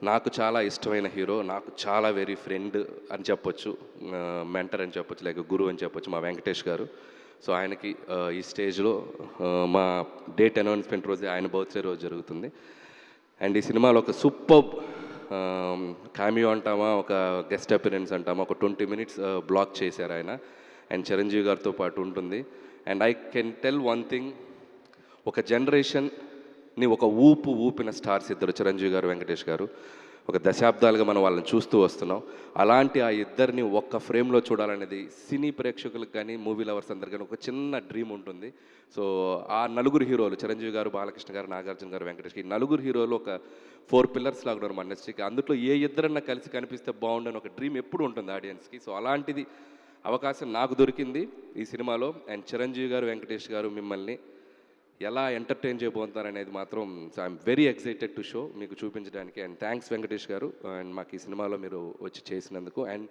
నాకు చాలా ఇష్టమైన హీరో, నాకు చాలా వెరీ ఫ్రెండ్ అని చెప్పొచ్చు. మెంటర్ అని చెప్పొచ్చు, లైక్ గురువు అని చెప్పొచ్చు మా వెంకటేష్ గారు. సో ఆయనకి ఈ స్టేజ్‌లో మా డేట్ అనౌన్స్‌మెంట్ రోజే ఆయన బర్త్‌డే రోజు జరుగుతుంది. అండ్ ఈ సినిమాలో ఒక సూపర్బ్ క్యామియో అంటామా, ఒక గెస్ట్ అపియరెన్స్ అంటామా, ఒక 20 మినిట్స్ బ్లాక్ చేశారు ఆయన. అండ్ చిరంజీవి గారితో పాటు ఉంటుంది. And I can tell one thing, ఒక జనరేషన్ని ఒక ఊపిన స్టార్స్ ఇద్దరు, చిరంజీవి గారు, వెంకటేష్ గారు. ఒక దశాబ్దాలుగా మనం వాళ్ళని చూస్తూ వస్తున్నాం. అలాంటి ఆ ఇద్దరిని ఒక్క ఫ్రేమ్‌లో చూడాలనేది సినీ ప్రేక్షకులకు కానీ, మూవీ లవర్స్ అందరికి కానీ ఒక చిన్న డ్రీమ్ ఉంటుంది. సో ఆ నలుగురు హీరోలు చిరంజీవి గారు, బాలకృష్ణ గారు, నాగార్జున గారు, వెంకటేష్, ఈ నలుగురు హీరోలు ఒక 4 పిల్లర్స్ లాగా ఉన్నారు మన ఇండస్ట్రీకి. అందులో ఏ ఇద్దరన్నా కలిసి కనిపిస్తే బాగుండని ఒక డ్రీమ్ ఎప్పుడు ఉంటుంది ఆడియన్స్‌కి. సో అలాంటిది అవకాశం నాకు దొరికింది ఈ సినిమాలో. అండ్ చిరంజీవి గారు, వెంకటేష్ గారు మిమ్మల్ని ఎలా ఎంటర్టైన్ చేయబోతున్నారనేది మాత్రం I'm very excited to show మీకు చూపించడానికి. అండ్ థ్యాంక్స్ వెంకటేష్ గారు, అండ్ మాకు ఈ సినిమాలో మీరు వచ్చి చేసినందుకు. అండ్